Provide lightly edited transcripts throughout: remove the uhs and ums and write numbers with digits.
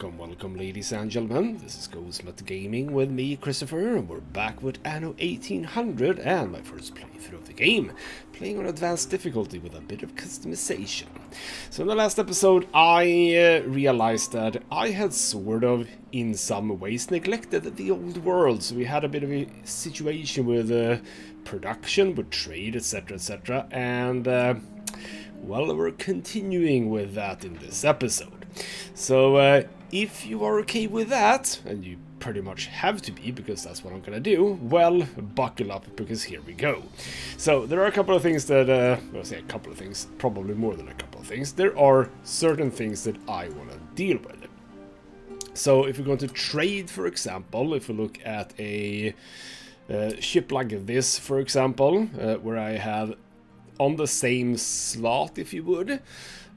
Welcome ladies and gentlemen, this is ghostmutgaming with me, Christopher, and we're back with Anno 1800 and my first playthrough of the game, playing on advanced difficulty with a bit of customization. So in the last episode I realized that I had sort of, in some ways, neglected the old world, so we had a bit of a situation with production, with trade, etc, and well, we're continuing with that in this episode. So if you are okay with that, and you pretty much have to be, because that's what I'm gonna do, well, buckle up, because here we go. So there are a couple of things that, well, I say a couple of things, probably more than a couple of things. There are certain things that I want to deal with. So if we're going to trade, for example, if we look at a ship like this, for example, where I have on the same slot, if you would,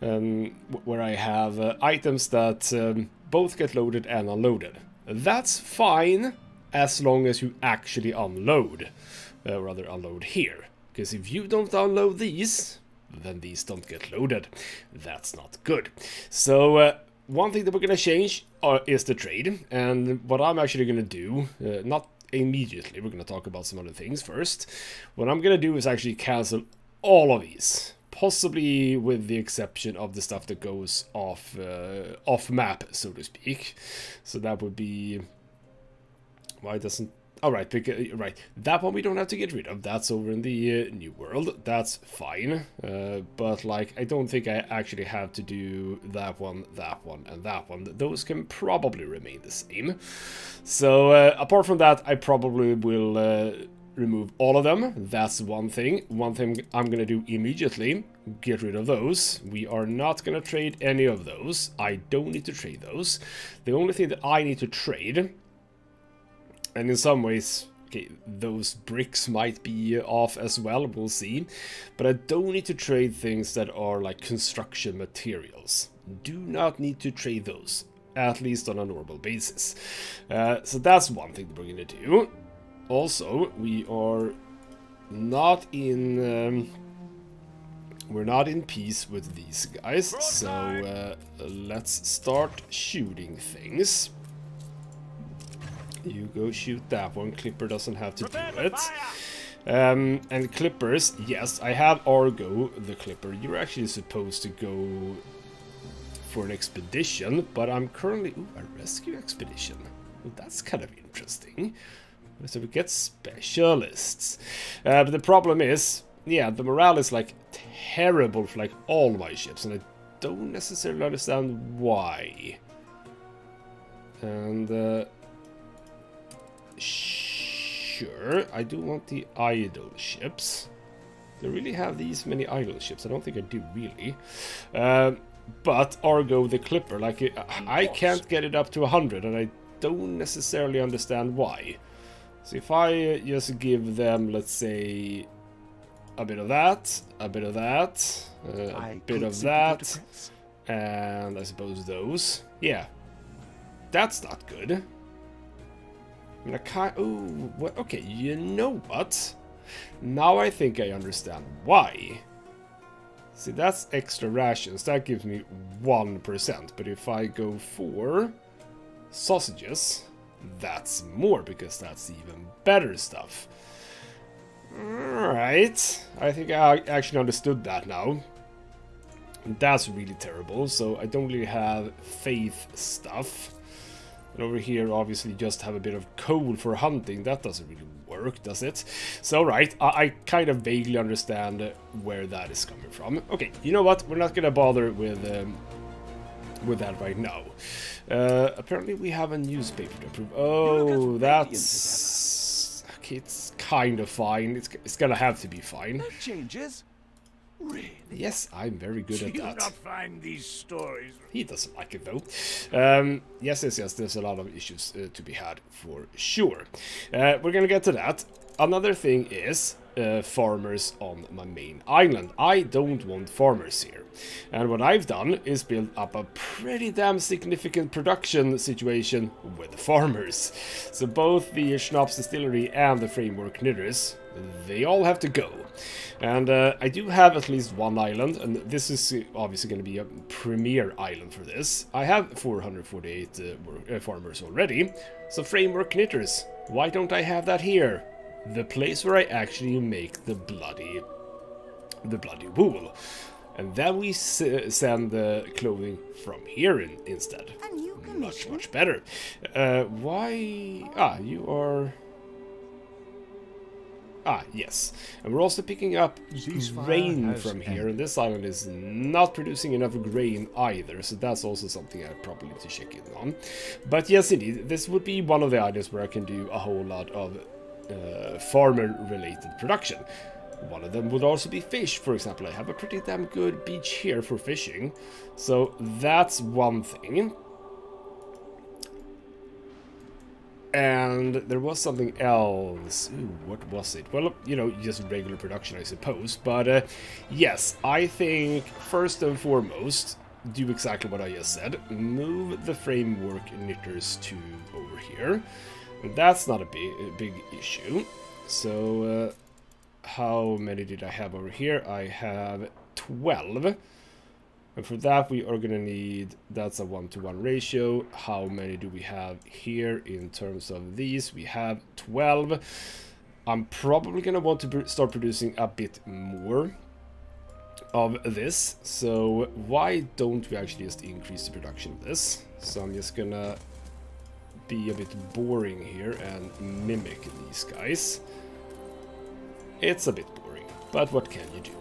where I have items that both get loaded and unloaded. That's fine as long as you actually unload, rather unload here. Because if you don't unload these, then these don't get loaded. That's not good. So one thing that we're going to change is the trade. And what I'm actually going to do, not immediately, we're going to talk about some other things first. What I'm going to do is actually cancel all of these, possibly with the exception of the stuff that goes off map, so to speak. So that would be, why doesn't, all right, right, that one we don't have to get rid of. That's over in the new world. That's fine, but like I don't think I actually have to do that one, and that one. Those can probably remain the same. So apart from that, I probably will remove all of them. That's one thing. One thing I'm gonna do immediately, get rid of those. We are not gonna trade any of those. I don't need to trade those. The only thing that I need to trade, and in some ways, okay, those bricks might be off as well, we'll see, but I don't need to trade things that are like construction materials. Do not need to trade those, at least on a normal basis. So that's one thing that we're gonna do. Also, we are not in we're not in peace with these guys, so let's start shooting things. You go shoot that one. Clipper doesn't have to do it. And Clippers, yes, I have Argo, the Clipper. You're actually supposed to go for an expedition, but I'm currently, ooh, a rescue expedition. Well, that's kind of interesting. So we get specialists. But the problem is, yeah, the morale is like terrible for like all my ships, and I don't necessarily understand why. And sure, I do want the idle ships. Do I really have these many idle ships? I don't think I do really. But Argo the Clipper, like I can't get it up to 100, and I don't necessarily understand why. So if I just give them, let's say, a bit of that, a bit of that, a bit of that, and I suppose those, yeah, that's not good. I mean, I can't, ooh, well, okay, you know what? Now I think I understand why. See, that's extra rations, that gives me 1%, but if I go for sausages, that's more, because that's even better stuff. Alright, I think I actually understood that now. That's really terrible, so I don't really have faith stuff. And over here, obviously, just have a bit of coal for hunting. That doesn't really work, does it? So, right, I kind of vaguely understand where that is coming from. Okay, you know what? We're not gonna bother with that right now. Apparently we have a newspaper to approve. Oh, that's okay. It's kind of fine. It's gonna have to be fine. No changes. Really? Yes, I'm very good at that. Do you not find these stories? He doesn't like it though. Yes. There's a lot of issues to be had for sure. We're gonna get to that. Another thing is farmers on my main island. I don't want farmers here. And what I've done is build up a pretty damn significant production situation with farmers. So both the Schnapps Distillery and the Framework Knitters they all have to go. And I do have at least one island, and this is obviously going to be a premier island for this. I have 448 farmers already, so framework knitters. Why don't I have that here? The place where I actually make the bloody wool. And then we send the clothing from here instead. Much better. Why? Ah, you are... Ah, yes. And we're also picking up grain from here, and this island is not producing enough grain either, so that's also something I probably need to check in on. But yes, indeed, this would be one of the ideas where I can do a whole lot of farmer-related production. One of them would also be fish, for example. I have a pretty damn good beach here for fishing, so that's one thing. And there was something else. Ooh, what was it? Well, you know, just regular production, I suppose. But yes, I think first and foremost, do exactly what I just said. Move the framework knitters to over here. And that's not a big issue. So, how many did I have over here? I have 12. And for that we are going to need, that's a 1-to-1 ratio. How many do we have here in terms of these? We have 12. I'm probably going to want to start producing a bit more of this. So why don't we actually just increase the production of this? So I'm just going to be a bit boring here and mimic these guys. It's a bit boring, but what can you do?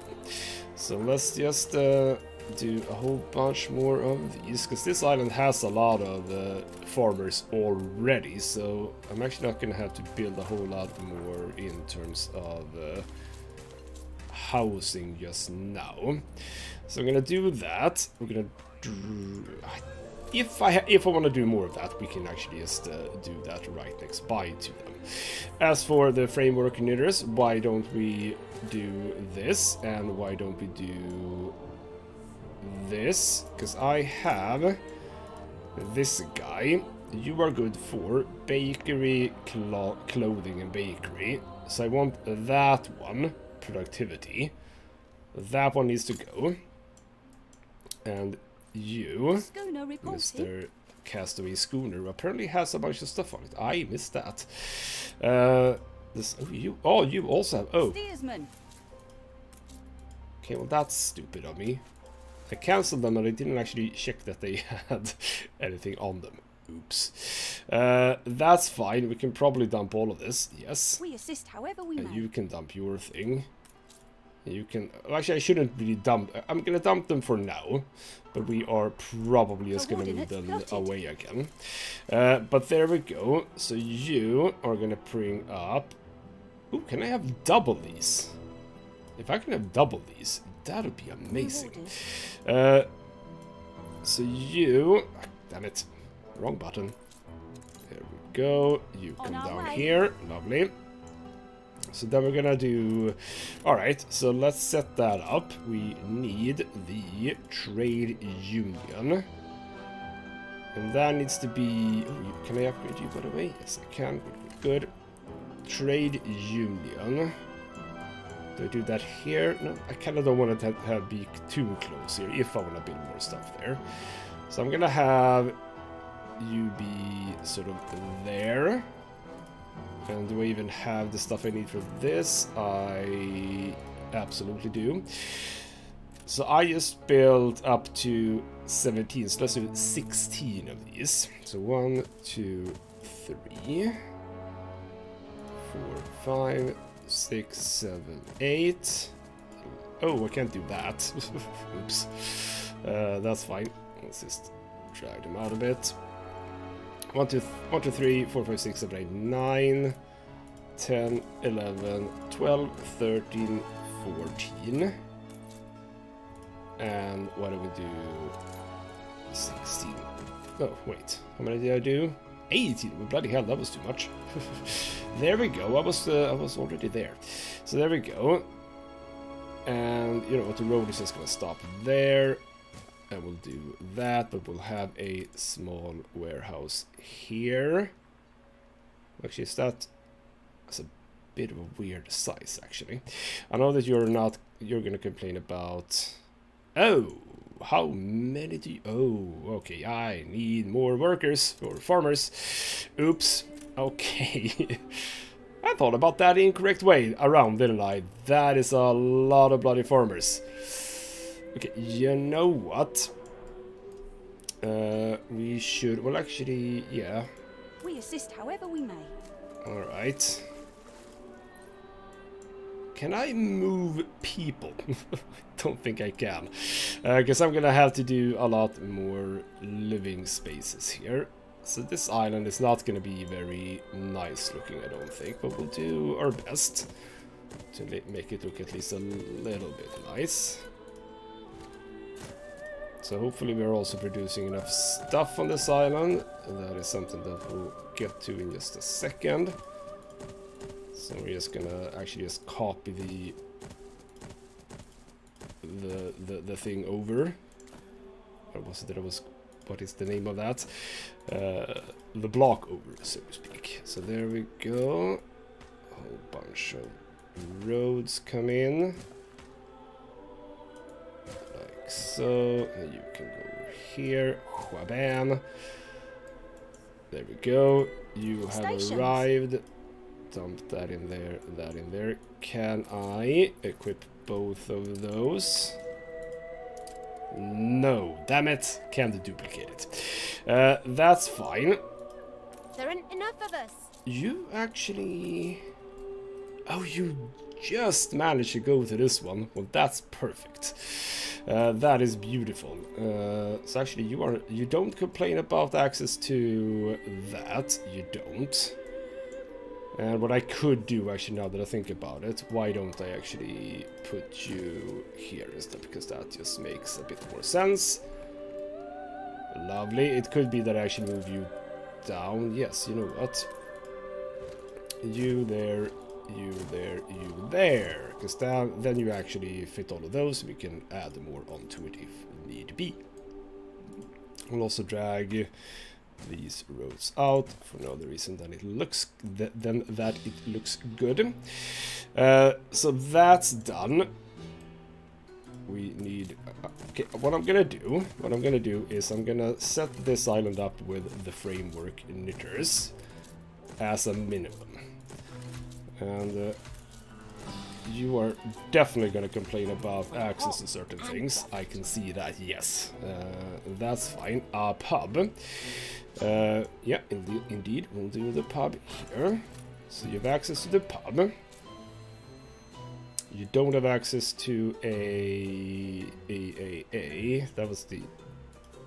So let's just... do a whole bunch more of these, because this island has a lot of farmers already, so I'm actually not going to have to build a whole lot more in terms of housing just now. So I'm going to do that. We're going to if I want to do more of that, we can actually just do that right next by to them. As for the framework knitters, why don't we do this, and why don't we do this? Because I have this guy. You are good for bakery, clothing and bakery, so I want that one, productivity. That one needs to go. And you, Mr. Castaway Schooner, apparently has a bunch of stuff on it. I missed that. This, you also have, okay, well that's stupid of me. I cancelled them and I didn't actually check that they had anything on them. Oops. That's fine. We can probably dump all of this. Yes. We assist however we may. You can dump your thing. You can... Actually, I shouldn't really dump... I'm going to dump them for now. But we are probably just going to move them away again. But there we go. So you are going to bring up... Ooh, can I have double these? If I can have double these... That would be amazing. So you... Damn it. Wrong button. There we go. You come down here. Lovely. So then we're gonna do... Alright, so let's set that up. We need the trade union. And that needs to be... Oh, can I upgrade you, by the way? Yes, I can. Good. Trade union. Do I do that here? No, I kind of don't want to be too close here if I want to build more stuff there. So I'm going to have you be sort of there. And do I even have the stuff I need for this? I absolutely do. So I just built up to 17, so let's do 16 of these. So 1, 2, 3, 4, 5, 6, 7, 8. Oh, I can't do that. Oops. That's fine. Let's just drag them out a bit. 1, 2, 3, 4, 5, 6, 7, 8, 9, 10, 11, 12, 13, 14. And what do we do? 16. Oh, wait. How many did I do? 18. Well, bloody hell, that was too much. There we go. I was already there. So there we go. And you know what? The road is just gonna stop there. And we'll do that, but we'll have a small warehouse here. Actually, is that... That's a bit of a weird size, actually. I know that you're gonna complain about... Oh, how many do you... Oh, okay, I need more workers, or farmers. Oops, okay. I thought about that the incorrect way around, didn't I? That is a lot of bloody farmers. Okay, you know what? We should... Well, actually, yeah. We assist however we may. Alright. Can I move people? Don't think I can. Because I'm gonna have to do a lot more living spaces here. So this island is not gonna be very nice looking, I don't think. But we'll do our best to make it look at least a little bit nice. So hopefully we're also producing enough stuff on this island. That is something that we'll get to in just a second. So we're just gonna actually just copy the thing over. Or was it that it was... What is the name of that? The block over, so to speak. So there we go. A whole bunch of roads come in. So, and you can go over here, whabam. There we go. You have arrived. Dump that in there, that in there. Can I equip both of those? No, damn it. Can't duplicate it. That's fine. There aren't enough of us. You actually... Oh, you just managed to go to this one. Well, that's perfect. That is beautiful. So actually, you don't complain about access to that. You don't. And what I could do, actually, now that I think about it, why don't I actually put you here instead? Because that just makes a bit more sense. Lovely. It could be that I actually move you down. Yes, you know what? You there. You there, you there, because then you actually fit all of those. We can add more onto it if need be. We'll also drag these roads out for no other reason than it looks that it looks good. So that's done. We need... okay, what I'm gonna do is I'm gonna set this island up with the framework knitters as a minimum. And you are definitely going to complain about access to certain things. I can see that, yes. That's fine. A pub. Yeah, indeed, we'll do the pub here. So you have access to the pub. You don't have access to a... That was the...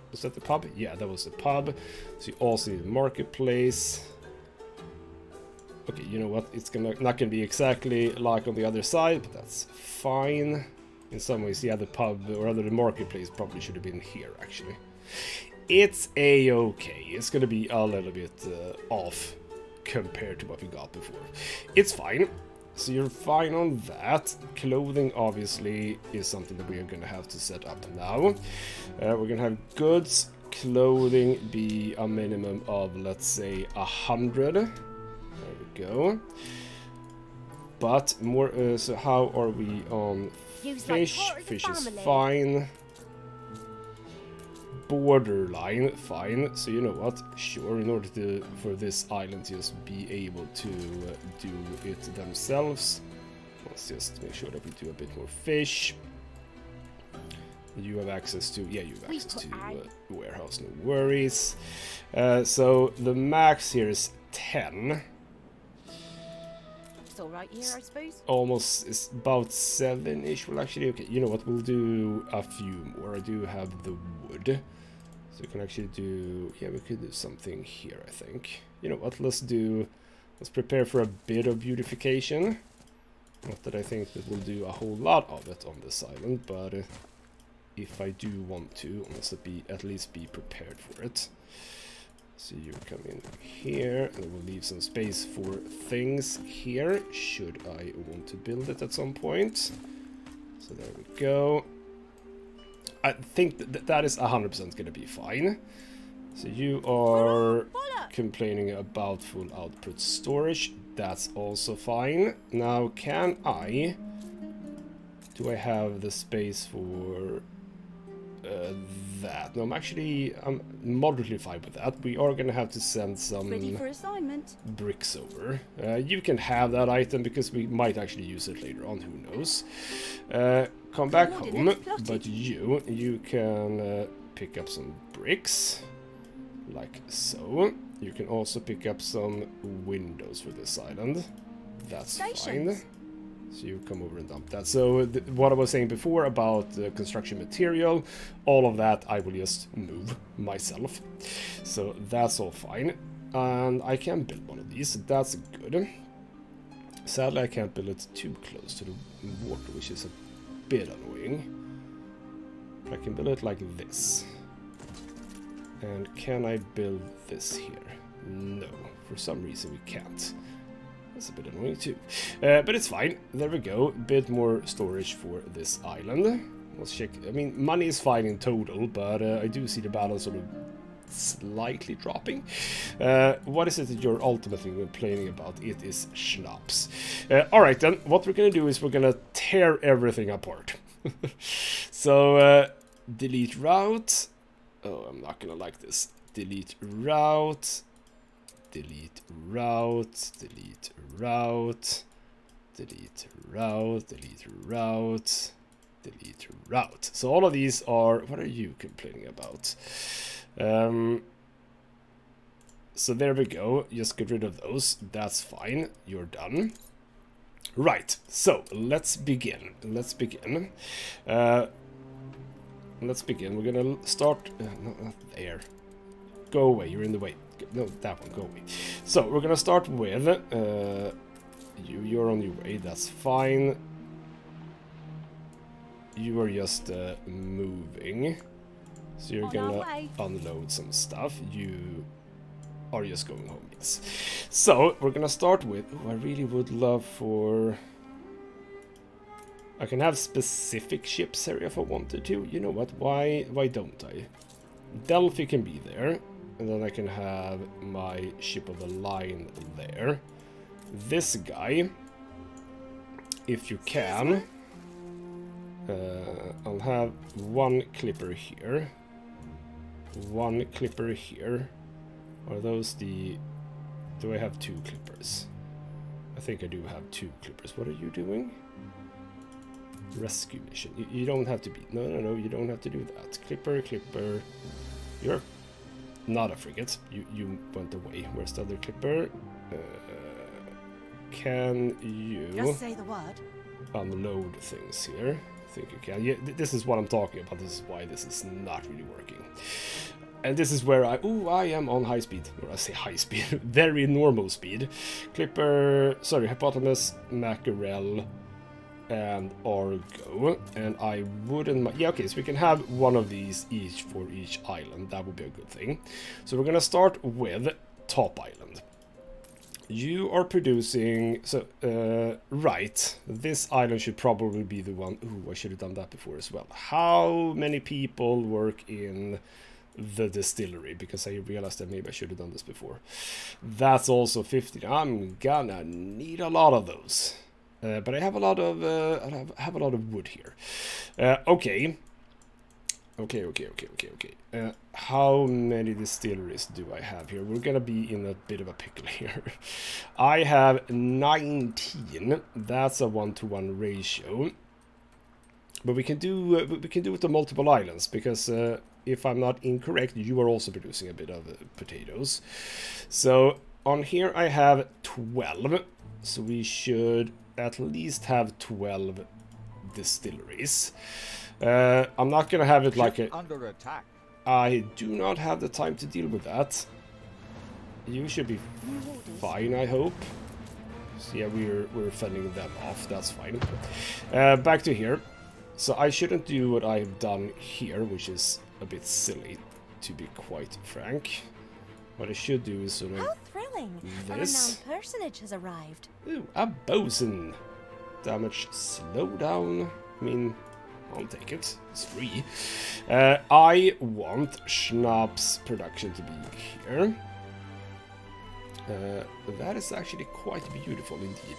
Was that the pub? Yeah, that was the pub. So you also need a marketplace. Okay, you know what? It's not gonna be exactly like on the other side, but that's fine. In some ways, yeah, the pub or rather the marketplace probably should have been here. Actually, it's a-okay. It's gonna be a little bit off compared to what we got before. It's fine. So you're fine on that. Clothing obviously is something that we are gonna have to set up now. We're gonna have goods, clothing be a minimum of, let's say, 100. Go, but more. So how are we on fish? Fish is fine. Borderline, fine. So you know what? Sure. In order for this island to just be able to do it themselves, let's just make sure that we do a bit more fish. You have access to, yeah, you have access to warehouse. No worries. So the max here is 10. All right here, I suppose. Almost is about 7-ish. Well, actually, okay. You know what? We'll do a few more. I do have the wood, so we can actually do. Yeah, we could do something here. I think. You know what? Let's prepare for a bit of beautification. Not that I think that we'll do a whole lot of it on this island, but if I do want to, let's at least be prepared for it. So you come in here, and we'll leave some space for things here, should I want to build it at some point. So there we go. I think that is 100% going to be fine. So you are complaining about full output storage. That's also fine. Now, can I... Do I have the space for that? No, I'm moderately fine with that. We are going to have to send some Ready for assignment. bricks over. You can have that item because we might actually use it later on, who knows. Come back home, but you can pick up some bricks, like so. You can also pick up some windows for this island. That's fine. So you come over and dump that. So what I was saying before about construction material, all of that I will just move myself. So that's all fine. And I can build one of these, so that's good. Sadly, I can't build it too close to the water, which is a bit annoying. But I can build it like this. And can I build this here? No, for some reason we can't. That's a bit annoying too. But it's fine. There we go. A bit more storage for this island. Let's check. I mean, money is fine in total, but I do see the balance sort of slightly dropping. What is it that you're ultimately complaining about? It is schnapps. Alright then, what we're gonna do is we're gonna tear everything apart. So, delete route. Oh, I'm not gonna like this. Delete route. Delete route. Delete route. Delete route. Delete route. Delete route. So all of these are... What are you complaining about? So there we go. Just get rid of those. That's fine. You're done. Right. So let's begin. Let's begin. Let's begin. We're gonna start. No, not there. Go away. You're in the way. No, that one. Go away. So we're gonna start with you're on your way. That's fine. You are just moving. So you're gonna unload some stuff. You are just going home, yes. So we're gonna start with... Oh, I really would love for... I can have specific ships here if I wanted to. You know what? Why don't I? Delphi can be there. And then I can have my ship of the line there. This guy, if you can... I'll have one clipper here. One clipper here. Are those the... Do I have two clippers? I think I do have two clippers. What are you doing? Rescue mission. You don't have to be... No, you don't have to do that. Clipper. You're not a frigate. You went away. Where's the other clipper? Can you... Just say the word. Unload things here? I think you can. Yeah, this is what I'm talking about. This is why this is not really working. And this is where I am on high speed. Or I say high speed. Very normal speed. Clipper... Sorry, Hippopotamus, Mackerel, and Argo. And I wouldn't... Yeah, okay, so we can have one of these each for each island. That would be a good thing. So we're gonna start with Top Island. You are producing... So, right. This island should probably be the one... Ooh, I should have done that before as well. How many people work in the distillery? Because I realized that maybe I should have done this before. That's also 50. I'm gonna need a lot of those. But I have a lot of... I have a lot of wood here. Okay. Okay. How many distilleries do I have here? We're gonna be in a bit of a pickle here. I have 19. That's a 1-to-1 ratio. But we can do it to multiple islands because if I'm not incorrect, you are also producing a bit of potatoes. So on here I have 12. So we should at least have 12 distilleries. I'm not gonna have it like a... Under attack. I do not have the time to deal with that. You should be fine, I hope. So yeah, we're fending them off. That's fine. Back to here. So I shouldn't do what I've done here, which is a bit silly, to be quite frank. What I should do is sort of... How thrilling! This. A renowned personage has arrived. Ooh, a bosun. Damage, slow down. I mean... I'll take it. It's free. I want Schnapps production to be here. That is actually quite beautiful indeed.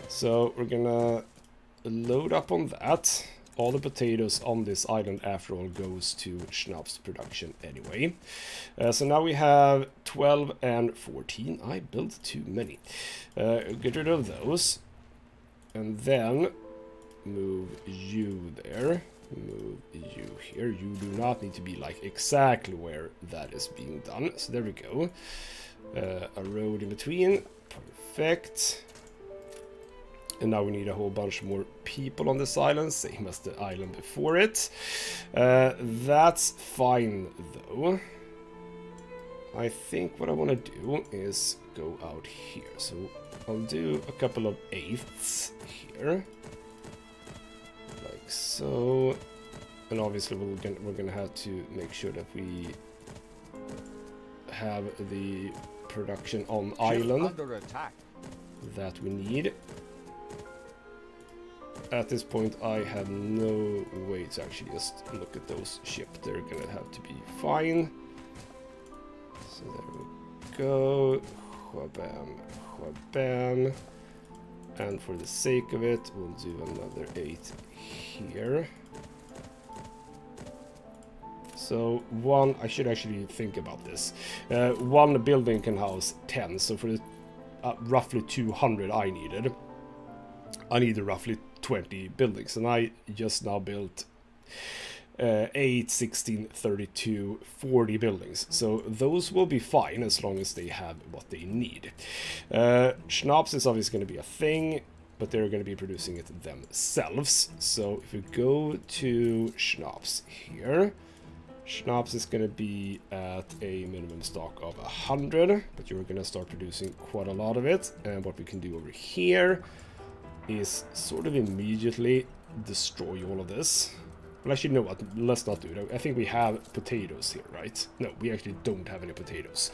So we're gonna load up on that. All the potatoes on this island, after all, goes to schnapps production anyway. So now we have 12 and 14. I built too many. Get rid of those. And then move you there. Move you here. You do not need to be like exactly where that is being done. So there we go. A road in between. Perfect. And now we need a whole bunch more people on this island, same as the island before it. That's fine, though. I think what I want to do is go out here. So I'll do a couple of eighths here. Like so. And obviously we're gonna have to make sure that we have the production on island under attack. that we need. At this point, I have no way to actually just look at those ships. They're gonna have to be fine. So there we go. Whabam, whabam. And for the sake of it, we'll do another 8 here. So one, I should actually think about this. One building can house 10. So for the roughly 200 I needed roughly 20 buildings, and I just now built 8, 16, 32, 40 buildings. So those will be fine as long as they have what they need. Schnapps is obviously going to be a thing, but they're going to be producing it themselves. So if we go to Schnapps here, Schnapps is going to be at a minimum stock of 100, but you're going to start producing quite a lot of it. And what we can do over here is sort of immediately destroy all of this. Well, actually, no, let's not do it. I think we have potatoes here, right? No, we actually don't have any potatoes.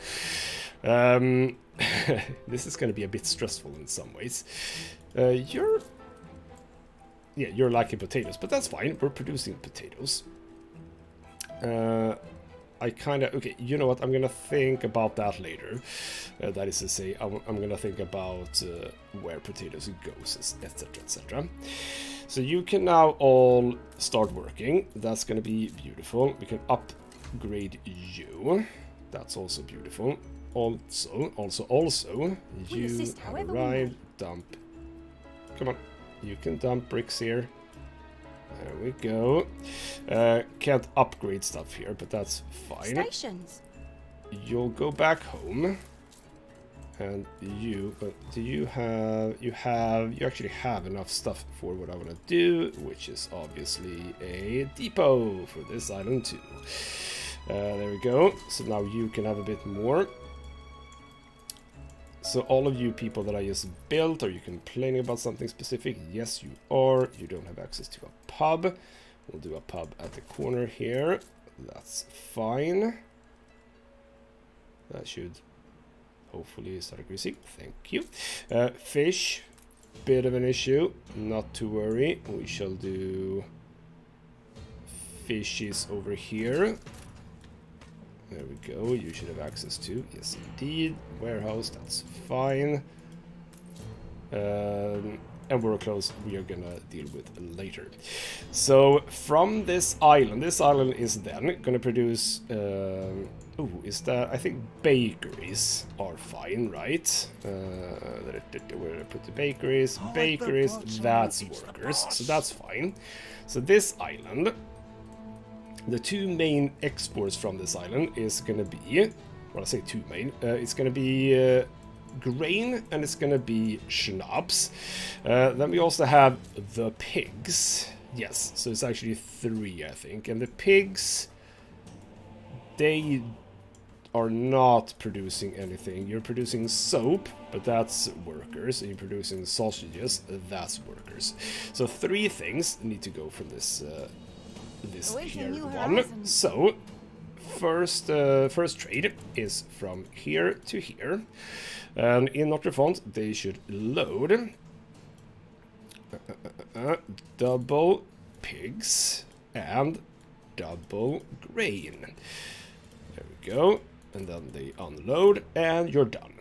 This is going to be a bit stressful in some ways. You're lacking potatoes, but that's fine. We're producing potatoes. I kind of... Okay, you know what? I'm going to think about that later. That is to say, I'm going to think about where potatoes goes, etc, etc. So you can now all start working. That's going to be beautiful. We can upgrade you. That's also beautiful. Also, you have arrived. Dump. Come on. You can dump bricks here. There we go. Can't upgrade stuff here, but that's fine. Stations. You'll go back home. And you, but do you have, you actually have enough stuff for what I want to do, which is obviously a depot for this island too. There we go. So now you can have a bit more. So all of you people that I just built, are you complaining about something specific? Yes, you are. You don't have access to a pub. We'll do a pub at the corner here. That's fine. That should hopefully start increasing. Thank you. Fish, bit of an issue. Not to worry. We shall do fishes over here. There we go. You should have access to. Yes, indeed. Warehouse, that's fine. And workloads we are gonna deal with later. So from this island is then gonna produce... is that... I think bakeries are fine, right? Where did I put the bakeries? Bakeries, that's workers. So that's fine. So this island... The two main exports from this island is going to be, well, I say two main, it's going to be grain and it's going to be schnapps. Then we also have the pigs. Yes, so it's actually 3, I think. And the pigs, they are not producing anything. You're producing soap, but that's workers. And you're producing sausages, that's workers. So 3 things need to go from this... this here one. So first trade is from here to here, and in Notre Font they should load double pigs and double grain. There we go, and then they unload and you're done.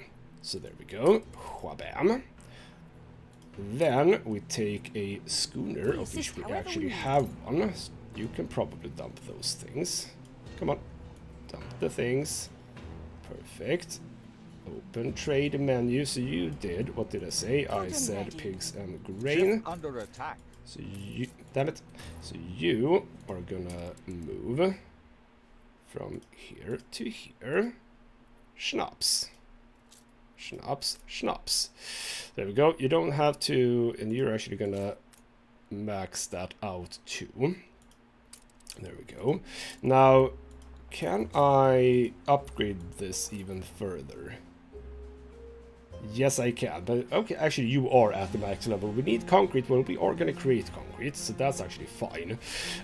So there we go. Whabam. Then we take a schooner, of which we actually have one. You can probably dump those things. Come on. Dump the things. Perfect. Open trade menu. So you did, what did I say? I said pigs and grain. Under attack. So you, damn it. So you are gonna move from here to here. Schnapps. Schnapps, schnapps. There we go. You don't have to, and you're actually gonna max that out too. There we go. Now, can I upgrade this even further? Yes, I can. But okay, actually, you are at the max level. We need concrete. Well, we are going to create concrete, so that's actually fine.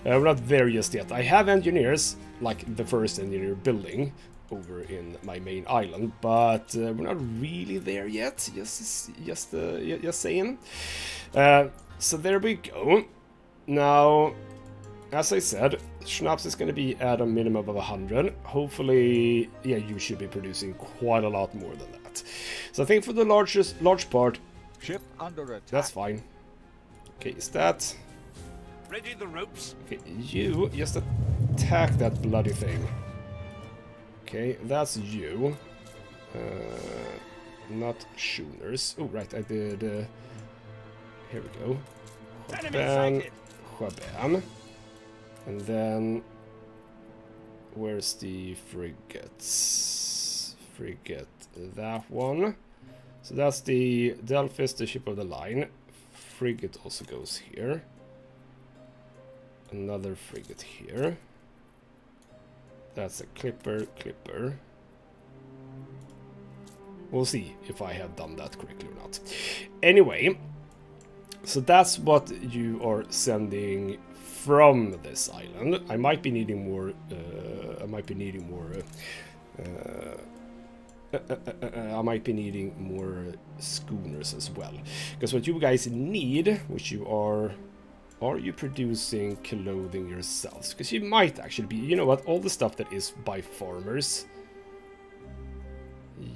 We're not there just yet. I have engineers, like the first engineer building over in my main island, but we're not really there yet. Just saying. So there we go. Now, as I said, schnapps is going to be at a minimum of 100. Hopefully, yeah, you should be producing quite a lot more than that. So I think for the large part, Ship under attack. that's fine. Okay, is that... Ready the ropes. Okay, you just attack that bloody thing. Okay, that's you. Not schooners. Oh, right, I did... here we go. Whabam, whabam. And then... where's the frigates? Frigate, that one. So that's the Delphis, the ship of the line. Frigate also goes here. Another frigate here. That's a clipper. We'll see if I have done that correctly or not. Anyway, so that's what you are sending from this island. I might be needing more. I might be needing more schooners as well. Because what you guys need, which you are you producing clothing yourselves? Because you might actually be, you know what, all the stuff that is by farmers,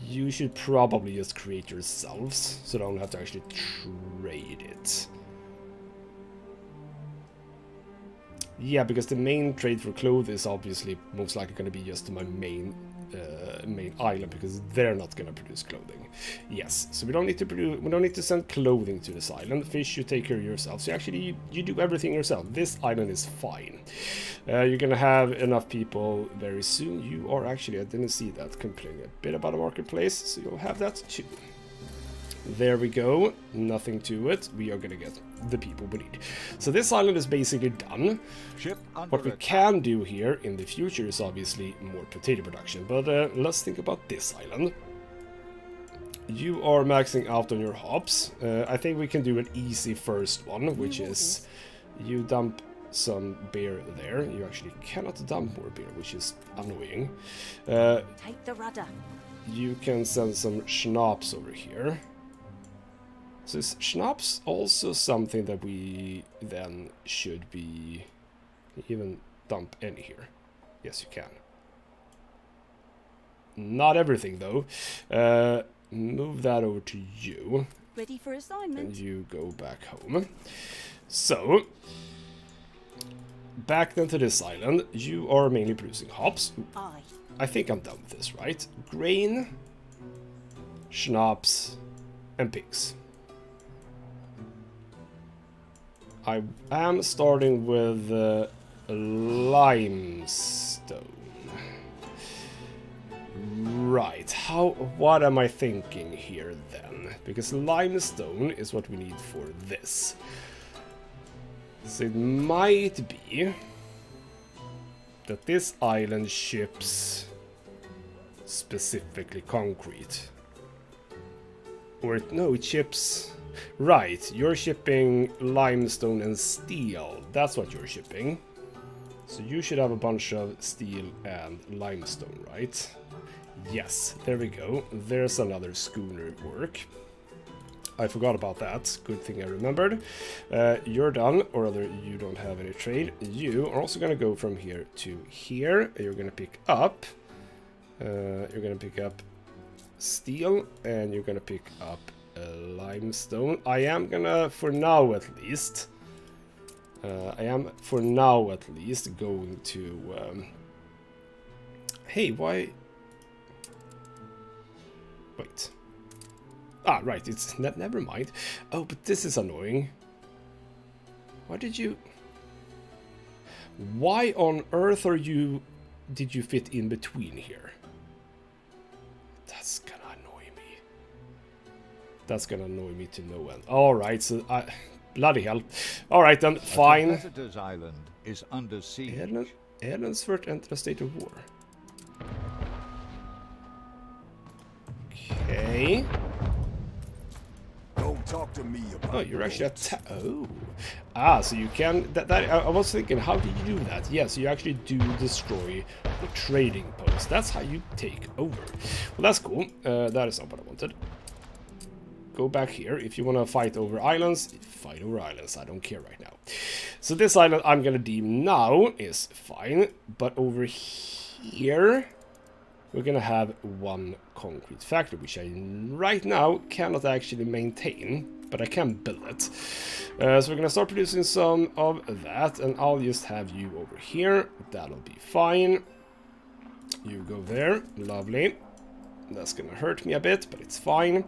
you should probably just create yourselves, so don't have to actually trade it. Yeah, because the main trade for clothes is obviously most likely going to be just my main island, because they're not going to produce clothing. Yes, so we don't need to send clothing to this island. Fish, you take care of yourself. So actually, you do everything yourself. This island is fine. You're going to have enough people very soon. You are actually, I didn't see that, complaining a bit about a marketplace, so you'll have that too. There we go. Nothing to it. We are going to get the people we need. So this island is basically done. What we can do here in the future is obviously more potato production. But let's think about this island. You are maxing out on your hops. I think we can do an easy first one, which is you dump some beer there. You actually cannot dump more beer, which is annoying. Take the rudder. You can send some schnapps over here. So is schnapps also something that we then should be... even dump any here? Yes, you can. Not everything, though. Move that over to you. Ready for assignment. And you go back home. So, back then to this island. You are mainly producing hops. Aye. I think I'm done with this, right? Grain, schnapps, and pigs. I am starting with limestone. Right, what am I thinking here then? Because limestone is what we need for this. So it might be that this island ships specifically concrete. Or no, it ships... Right, you're shipping limestone and steel. That's what you're shipping. So you should have a bunch of steel and limestone, right? Yes, there we go. There's another schooner work. I forgot about that. Good thing I remembered. You're done, or rather, you don't have any trade. You are also going to go from here to here. You're going to pick up. steel, and you're gonna pick up limestone. I am gonna, for now at least, going to... hey, why... Wait. Ah, right, it's... never mind. Oh, but this is annoying. Why did you... Why on earth did you fit in between here? That's gonna annoy me. That's gonna annoy me to no end. Alright, so bloody hell. Alright then, fine. The competitor's island is under siege. Ellensford entered a state of war. Okay. Don't talk to me about. Oh, you're actually so you can. I was thinking, how did you do that? Yes, you actually do destroy the trading post. That's how you take over. Well, that's cool. That is not what I wanted. Go back here. If you want to fight over islands, fight over islands. I don't care right now. So this island I'm gonna deem now is fine, but over here we're gonna have one concrete factory, which I right now cannot actually maintain, but I can build it. So we're gonna start producing some of that, and I'll just have you over here. That'll be fine. You go there, lovely. That's gonna hurt me a bit, but it's fine.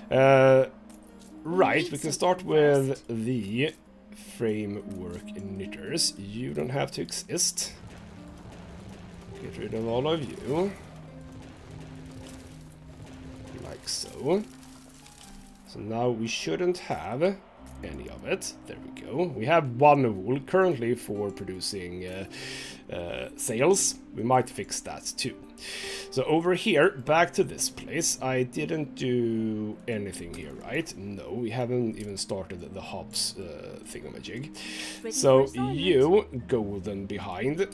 Right, we can start with the framework knitters. You don't have to exist. Get rid of all of you. Like so. So now we shouldn't have any of it. There we go. We have one wool currently for producing sails. We might fix that too. So over here, back to this place. I didn't do anything here, right? No, we haven't even started the hops thingamajig. So you go then behind.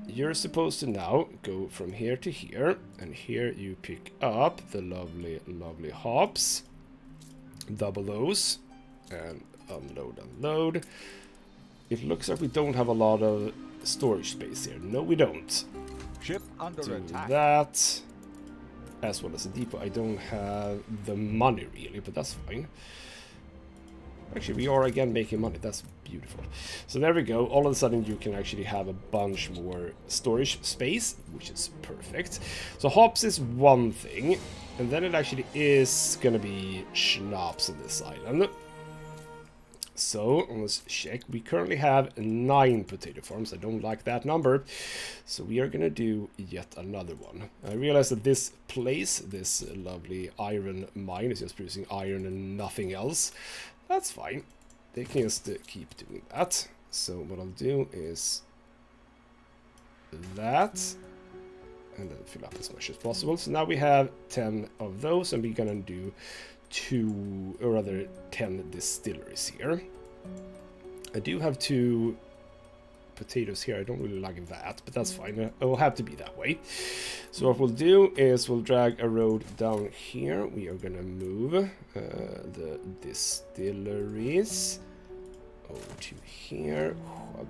You're supposed to now go from here to here, and here you pick up the lovely, lovely hops. Double those, and unload. It looks like we don't have a lot of storage space here. No, we don't. Ship under attack. That, as well as a depot. I don't have the money really, but that's fine. Actually, we are again making money. That's beautiful. So there we go. All of a sudden, you can actually have a bunch more storage space, which is perfect. So hops is one thing, and then it actually is gonna be schnapps on this island. So let's check. We currently have 9 potato farms. I don't like that number, so we are gonna do yet another one. I realize that this place, this lovely iron mine, is just producing iron and nothing else. That's fine. They can just keep doing that. So what I'll do is that, and then fill up as much as possible. So now we have 10 of those, and we're gonna do 10 distilleries here. I do have 2 potatoes here. I don't really like that, but that's fine. It will have to be that way. So what we'll do is we'll drag a road down here. We are gonna move the distilleries over to here.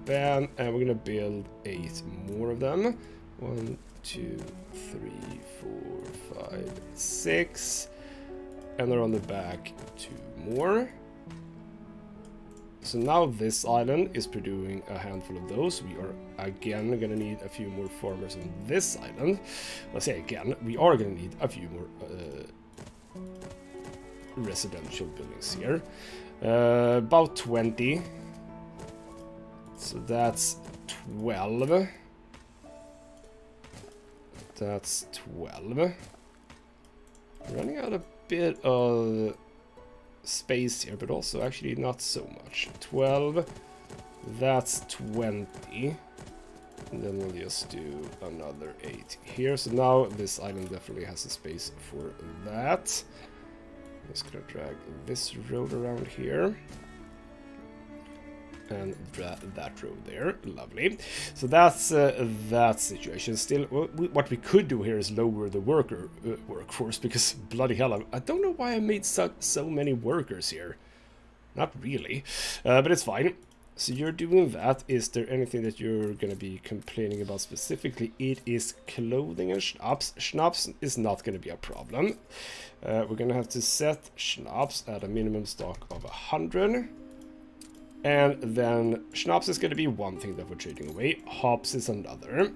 Bam, and we're gonna build 8 more of them. 1, 2, 3, 4, 5, 6, and they're on the back 2 more. So now this island is producing a handful of those. We are again gonna need a few more farmers on this island. Let's say again, we are gonna need a few more residential buildings here. About 20. So that's 12. That's 12. Running out a bit of space here, but also actually not so much. 12, that's 20, and then we'll just do another 8 here. So now this island definitely has a space for that. I'm just gonna drag this road around here and drag that road there. Lovely. So that's that situation. Still, what we could do here is lower the workforce, because bloody hell, I don't know why I made so many workers here. Not really, but it's fine. So you're doing that. Is there anything that you're going to be complaining about specifically? It is clothing and schnapps. Schnapps is not going to be a problem. We're going to have to set schnapps at a minimum stock of 100. And then schnapps is going to be one thing that we're trading away. Hops is another.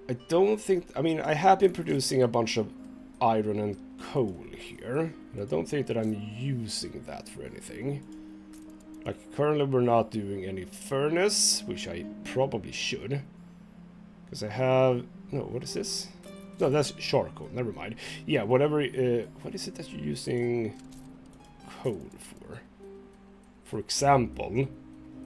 I don't think... I mean, I have been producing a bunch of iron and coal here. And I don't think that I'm using that for anything. Like, currently we're not doing any furnace, which I probably should. Because I have... No, what is this? No, that's charcoal. Never mind. Yeah, whatever... what is it that you're using coal for? For example,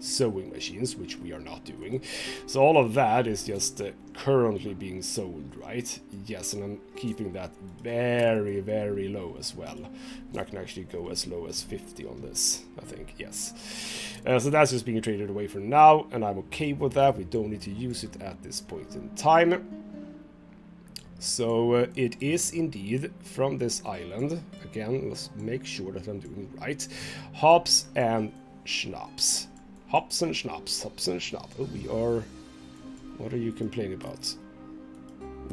sewing machines, which we are not doing. So all of that is just currently being sold, right? Yes, and I'm keeping that very, very low as well. And I can actually go as low as 50 on this, I think, yes. So that's just being traded away for now, and I'm okay with that. We don't need to use it at this point in time. So it is indeed from this island. Again, let's make sure that I'm doing right. Hops and schnapps. Hops and schnapps. Hops and schnapps. Oh, we are... What are you complaining about?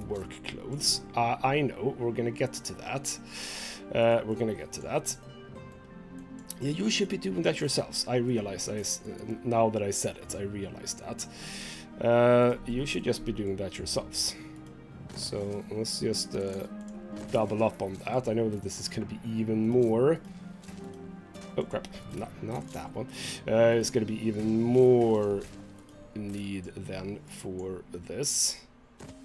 Work clothes. I know. We're gonna get to that. We're gonna get to that. Yeah, you should be doing that yourselves. I realize, now that I said it, I realize that. You should just be doing that yourselves. So let's just double up on that. I know that this is going to be even more... Oh crap, not that one. It's going to be even more need then for this.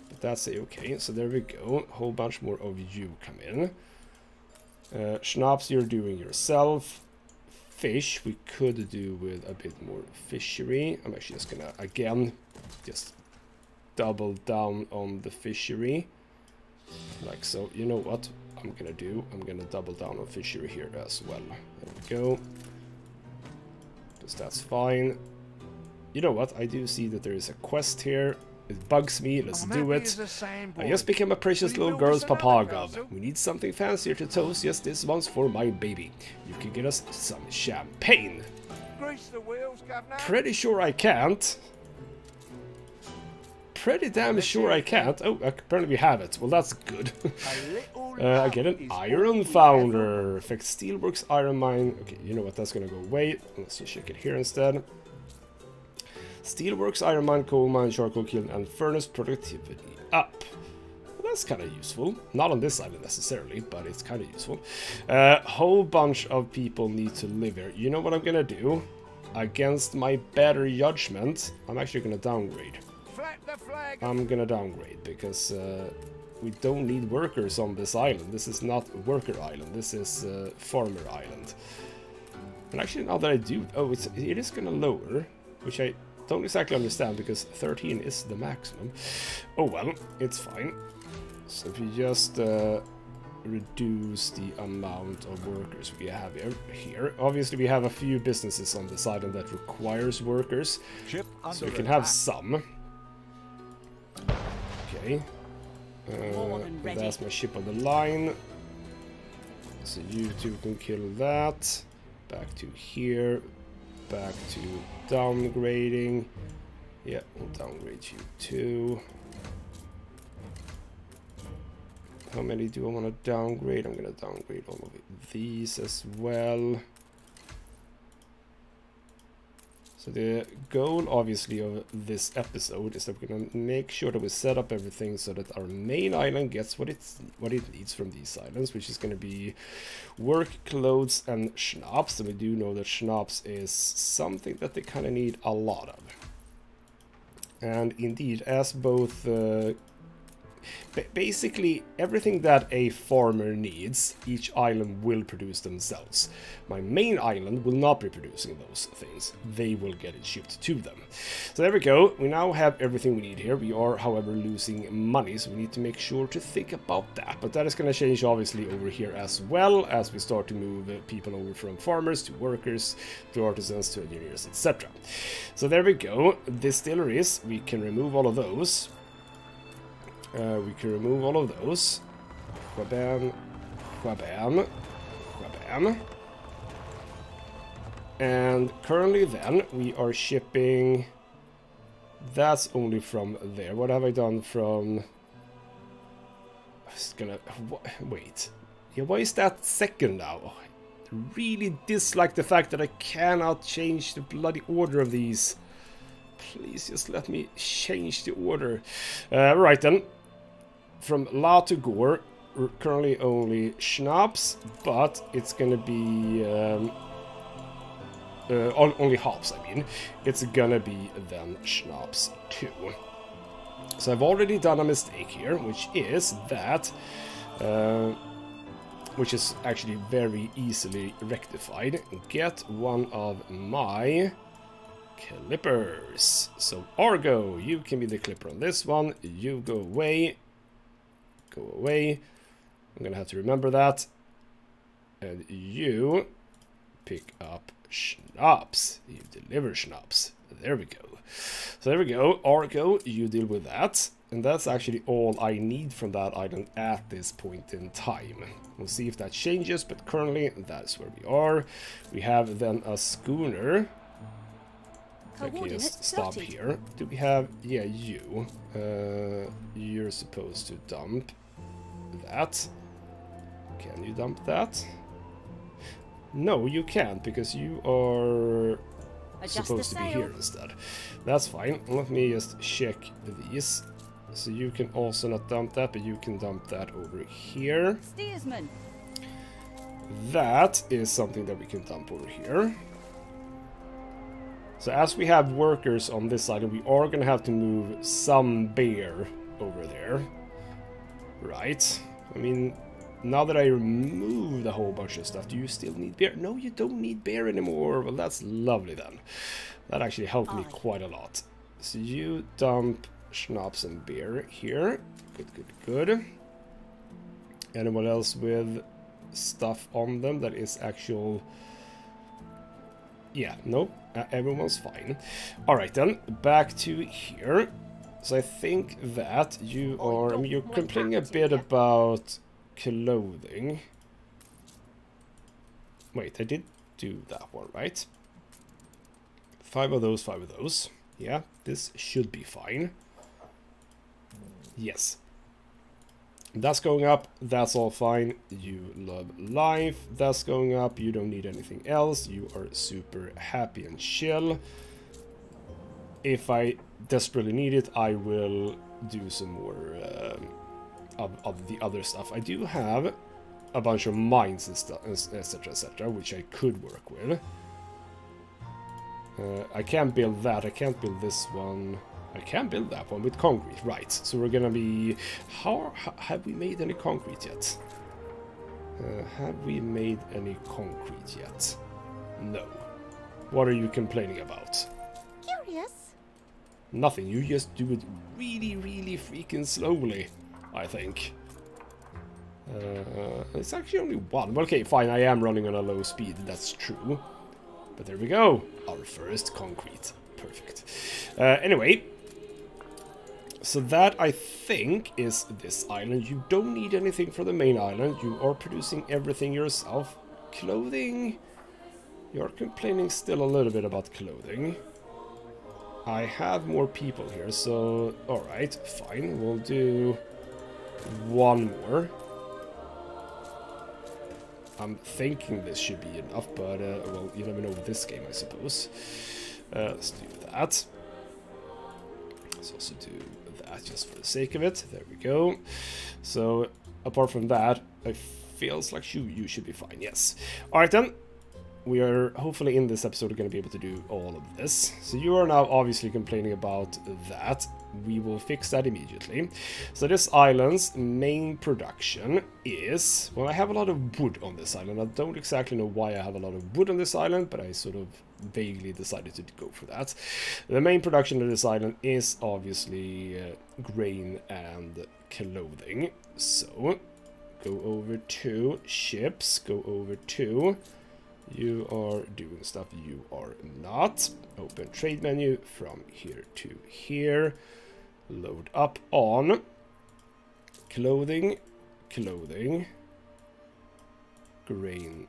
But that's okay. So there we go. A whole bunch more of you come in. Schnapps you're doing yourself. Fish we could do with a bit more fishery. I'm actually just going to, again, just... double down on the fishery, like so. You know what I'm gonna do? I'm gonna double down on fishery here as well. There we go. Because that's fine. You know what? I do see that there is a quest here. It bugs me. Let's do it. I just became a precious little girl's papa gob. We need something fancier to toast. Yes, this one's for my baby. You can get us some champagne. Grease the wheels, Governor. Pretty sure I can't. Pretty damn sure I can't. Oh, apparently we have it. Well, that's good. I get an iron founder. Affects steelworks, iron mine. Okay, you know what? That's gonna go away. Let's just check it here instead. Steelworks, iron mine, coal mine, charcoal kiln, and furnace productivity up. Well, that's kind of useful. Not on this island necessarily, but it's kind of useful. Whole bunch of people need to live here. You know what I'm gonna do? Against my better judgment, I'm actually gonna downgrade. I'm gonna downgrade because we don't need workers on this island. This is not a worker island. This is farmer island. And actually, now that I do, oh, it is gonna lower, which I don't exactly understand because 13 is the maximum. Oh well, it's fine. So if you just reduce the amount of workers we have here. Obviously, we have a few businesses on this island that requires workers, so we can have some. Okay, that's my ship on the line. So you two can kill that. Back to here. Back to downgrading. Yeah, we'll downgrade you too. How many do I want to downgrade? I'm going to downgrade all of these as well. So the goal, obviously, of this episode is that we're going to make sure that we set up everything so that our main island gets what it needs from these islands, which is going to be work, clothes, and schnapps. And we do know that schnapps is something that they kind of need a lot of. And indeed, as both... basically, everything that a farmer needs, each island will produce themselves. My main island will not be producing those things. They will get it shipped to them. So there we go. We now have everything we need here. We are, however, losing money, so we need to make sure to think about that. But that is going to change, obviously, over here as well, as we start to move people over from farmers to workers, to artisans, to engineers, etc. So there we go. Distilleries, we can remove all of those. We can remove all of those. Whabam, whabam, whabam. And currently then we are shipping. That's only from there. What have I done from? I was gonna wait. Yeah, why is that second now? I really dislike the fact that I cannot change the bloody order of these. Please just let me change the order. Right then. From La to Gore, we're currently only Schnapps, but it's gonna be only hops, I mean. It's gonna be then Schnapps too. So I've already done a mistake here, which is that, which is actually very easily rectified. Get one of my clippers. So Argo, you can be the clipper on this one. You go away. Go away. I'm gonna have to remember that. And you pick up Schnapps. You deliver Schnapps. There we go. So there we go. Argo, you deal with that. And that's actually all I need from that island at this point in time. We'll see if that changes, but currently that's where we are. We have then a schooner. I can just stop here. Do we have... yeah, you. You're supposed to dump that. Can you dump that? No, you can't, because you are supposed to be here instead. That's fine. Let me just check these. So you can also not dump that, but you can dump that over here. Steersman. That is something that we can dump over here. So as we have workers on this side, we are going to have to move some bear over there. Right. I mean, now that I removed a whole bunch of stuff, do you still need bear? No, you don't need bear anymore. Well, that's lovely then. That actually helped me quite a lot. So you dump Schnapps and beer here. Good, good, good. Anyone else with stuff on them that is actual... yeah, nope. Everyone's fine. Alright then, back to here. So I think that you are... I mean, you're complaining a bit about clothing. Wait, I did do that one, right? 5 of those, 5 of those. Yeah, this should be fine. Yes. That's going up. That's all fine. You love life. That's going up. You don't need anything else. You are super happy and chill. If I desperately need it, I will do some more of the other stuff. I do have a bunch of mines and stuff, etc., which I could work with. I can't build that. I can't build this one. I can build that one with concrete, right? So we're gonna be... how have we made any concrete yet? Have we made any concrete yet? No. What are you complaining about? Curious. Nothing. You just do it really, really freaking slowly, I think. It's actually only one. Well, okay, fine. I am running on a low speed. That's true. But there we go. Our first concrete. Perfect. Anyway. So that, I think, is this island. You don't need anything for the main island. You are producing everything yourself. Clothing... you're complaining still a little bit about clothing. I have more people here, so... alright, fine. We'll do... one more. I'm thinking this should be enough, but, well, you never know with this game, I suppose. Let's do that. Let's also do that just for the sake of it. There we go. So, apart from that, it feels like you should be fine, yes. Alright then. We are hopefully in this episode going to be able to do all of this. So you are now obviously complaining about that. We will fix that immediately. So this island's main production is... well, I have a lot of wood on this island. I don't exactly know why I have a lot of wood on this island, but I sort of vaguely decided to go for that. The main production of this island is obviously grain and clothing. So, go over to ships, go over to... you are doing stuff you are not. Open trade menu from here to here. Load up on clothing, clothing, grain,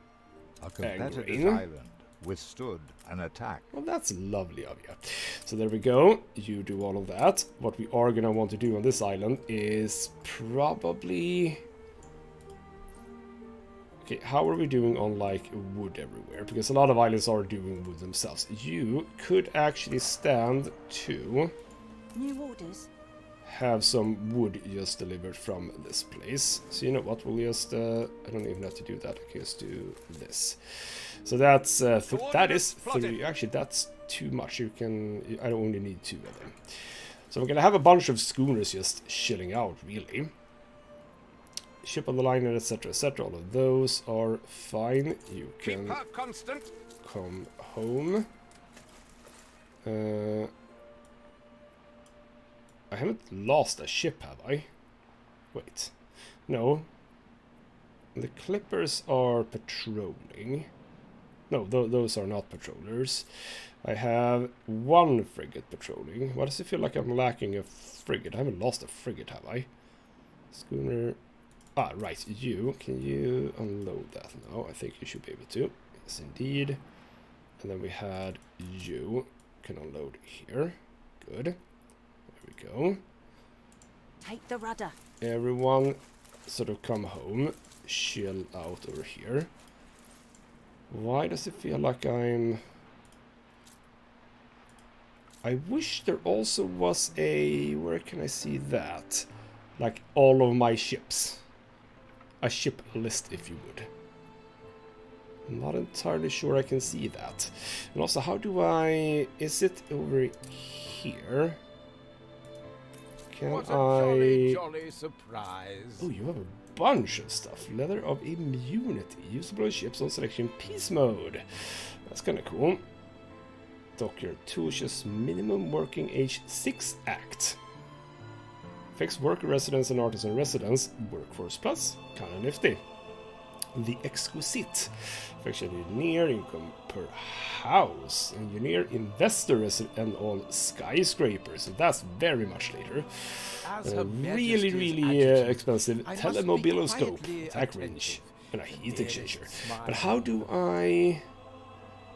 A competitor's grain. island withstood an attack. Well, that's lovely of you. So there we go. You do all of that. What we are gonna want to do on this island is probably... Okay, how are we doing on, like, wood everywhere? Because a lot of islands are doing wood themselves. You could actually stand to... New orders. Have some wood just delivered from this place. So you know what, we'll just... I don't even have to do that, I can just do this. So that's... that is 3. Actually, that's too much. You can... I only need 2 of them. So we're gonna have a bunch of schooners just chilling out, really. Ship on the line, etc, etc. All of those are fine. You can come home. I haven't lost a ship, have I? Wait. No. The clippers are patrolling. No, those are not patrollers. I have 1 frigate patrolling. Why does it feel like I'm lacking a frigate? I haven't lost a frigate, have I? Schooner... Ah, right, can you unload that now? I think you should be able to. Yes, indeed. And then we had you can unload here. Good. There we go. Take the rudder. Everyone sort of come home, chill out over here. Why does it feel like I'm... I wish there also was a... Where can I see that? Like all of my ships. A ship list, if you would. I'm not entirely sure I can see that. And also, how do I... Is it over here? Can what a I... jolly surprise. Oh, you have a bunch of stuff. Leather of immunity. Usable on ships on selection peace mode. That's kind of cool. Dockyard tools, just minimum working age 6 act. Fixed worker residence and artisan residence, workforce plus, kinda nifty. The exquisite. Affection engineer, income per house. Engineer, investor resident, and all skyscrapers. And that's very much later. Really expensive telemobiloscope, attack range, and a heat exchanger. But how do I...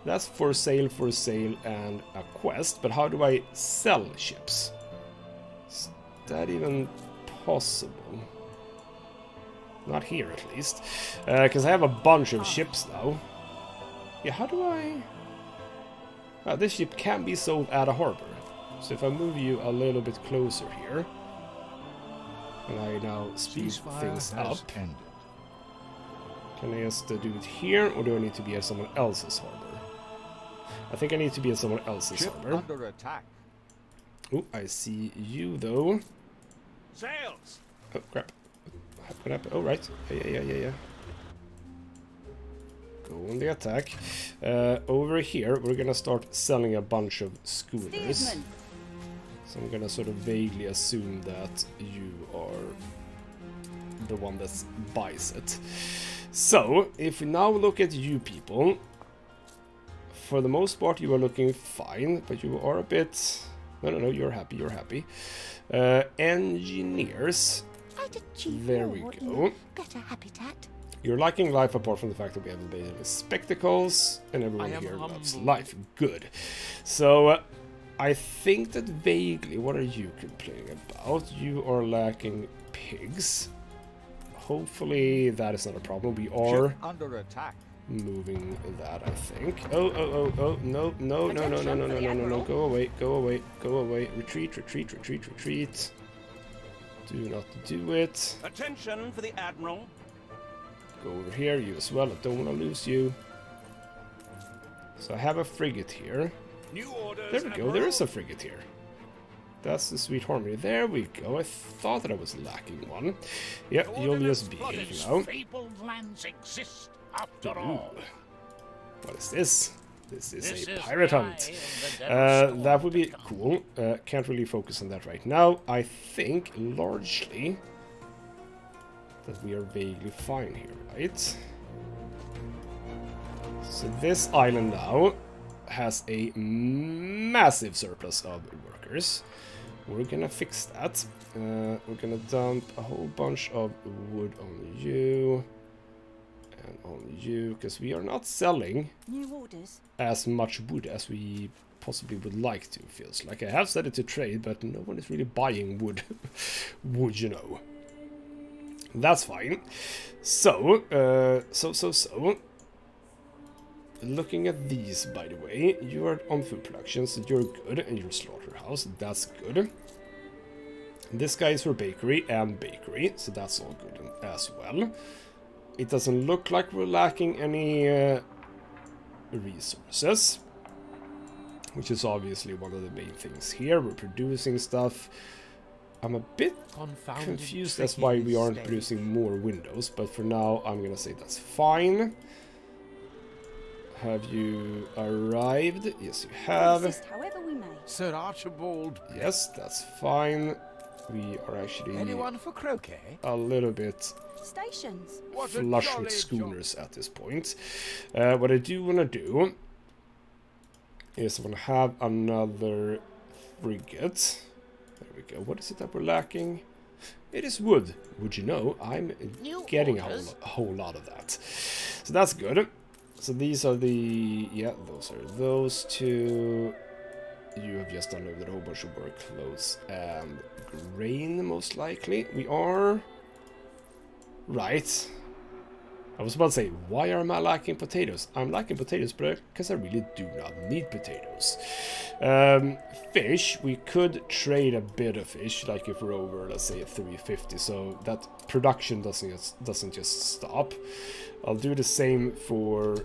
That's for sale, and a quest. But how do I sell ships? Is that even possible? Not here, at least. Because I have a bunch of ships now. Yeah, how do I... this ship can be sold at a harbor. So if I move you a little bit closer here, and I now speed things up, can I just do it here, or do I need to be at someone else's harbor? I think I need to be at someone else's harbor. Under attack. Oh, I see you, though. Sails! Oh, crap. What happened? Oh, right. Yeah. Go on the attack. Over here, we're gonna start selling a bunch of schooners. Steersman. So I'm gonna sort of vaguely assume that you are the one that buys it. So, if we now look at you people, for the most part you are looking fine, but you are a bit... No, you're happy. Engineers. There we go. Better habitat. You're liking life apart from the fact that we have the spectacles, and everyone here loves life. Good. So, I think that vaguely, what are you complaining about? You are lacking pigs. Hopefully that is not a problem. We are under attack. Moving that, I think. Oh, no. Go away. Retreat. Do not do it. Attention for the Admiral. Go over here, you as well. I don't want to lose you. So I have a frigate here. New orders, there we go, Admiral. there is a frigate here. That's the sweet harmony. There we go. I thought that I was lacking one. Yep, you'll just be here now. Fabled lands exist after all. What is this? This is a pirate hunt. That would be cool. Can't really focus on that right now. I think largely that we are vaguely fine here, right? So this island now has a massive surplus of workers. We're gonna fix that. We're gonna dump a whole bunch of wood on you. And on you, because we are not selling New orders. as much wood as we possibly would like to, feels like. I have set it to trade, but no one is really buying wood. Wood, you know. That's fine. So, looking at these, by the way, you are on food production, so you're good, and you're slaughterhouse, that's good. This guy is for bakery and bakery, so that's all good as well. It doesn't look like we're lacking any resources, which is obviously one of the main things here. We're producing stuff. I'm a bit confused as why we aren't producing more windows, but for now I'm gonna say that's fine. Have you arrived? Yes, you have. Assist however we may. Sir Archibald. Yes, that's fine. We are actually Anyone for croquet? a little bit Stations. What a flush jolly with schooners at this point. What I do want to do is I want to have another frigate. There we go. What is it that we're lacking? It is wood. Would you know? I'm getting a whole lot of that. So that's good. So these are the... yeah, those are those two. You have just unloaded a whole bunch of work clothes and grain, most likely. We are... right. I was about to say, why am I lacking potatoes? I'm lacking potatoes because I really do not need potatoes. Fish, we could trade a bit of fish, like if we're over, let's say, 350, so that production doesn't just stop. I'll do the same for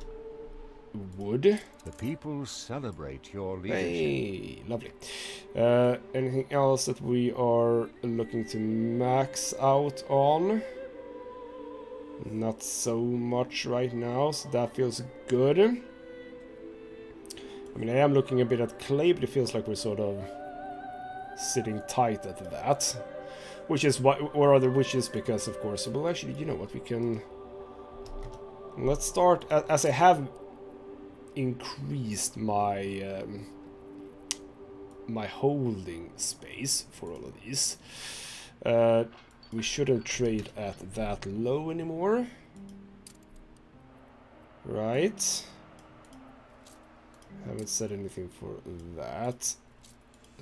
wood. The people celebrate your leadership. Hey, lovely. Anything else that we are looking to max out on? Not so much right now, so that feels good. I mean, I am looking a bit at clay, but it feels like we're sort of sitting tight at that. Which is what, or other wishes, because of course, well, actually, you know what, we can... let's start, as I have increased my my holding space for all of these. We shouldn't trade at that low anymore. Right. Haven't said anything for that.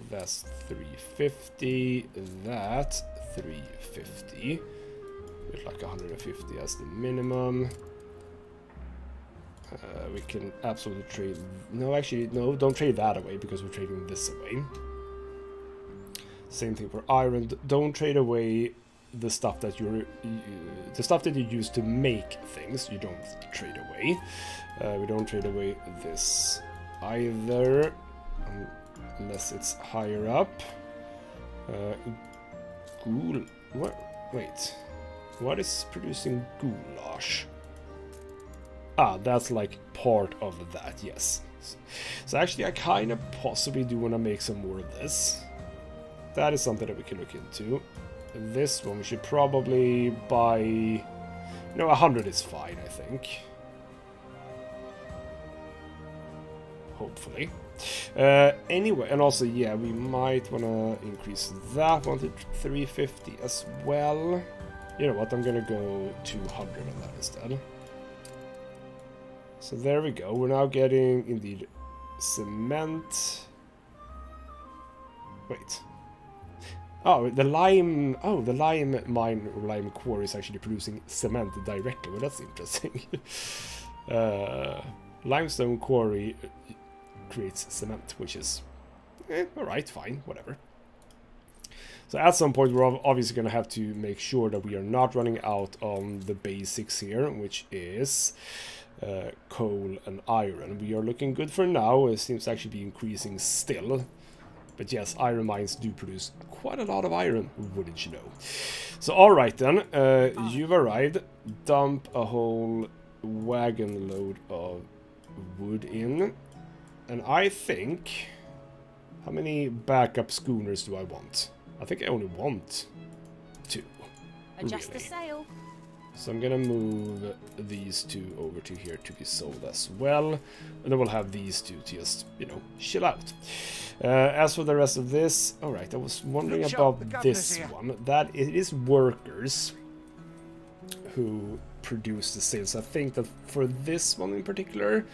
That's 350. That 350. With like 150 as the minimum. We can absolutely trade... no, actually, no, don't trade that away because we're trading this away. Same thing for iron. Don't trade away the stuff that you use to make things. You don't trade away. We don't trade away this either, unless it's higher up. Ghoul. What? Wait. What is producing goulash? Ah, that's like part of that. Yes. So actually, I kind of possibly do want to make some more of this. That is something that we can look into. This one we should probably buy... you know, 100 is fine, I think. Hopefully. Anyway, and also, yeah, we might want to increase that one to 350 as well. You know what, I'm going to go 200 on that instead. So there we go. We're now getting, indeed, cement. Wait. Oh, the lime mine or lime quarry is actually producing cement directly. Well, that's interesting. Limestone quarry creates cement, which is alright, fine, whatever. So at some point we're obviously going to have to make sure that we are not running out on the basics here, which is coal and iron. We are looking good for now. It seems to actually be increasing still. But yes, iron mines do produce quite a lot of iron, wouldn't you know? So alright then, you've arrived. Dump a whole wagon load of wood in. And I think... how many backup schooners do I want? I think I only want 2. Adjust really. the sail. So I'm gonna move these 2 over to here to be sold as well. And then we'll have these 2 to just, you know, chill out. As for the rest of this, alright, I was wondering about this one. That it is workers who produce the sales. I think that for this one in particular,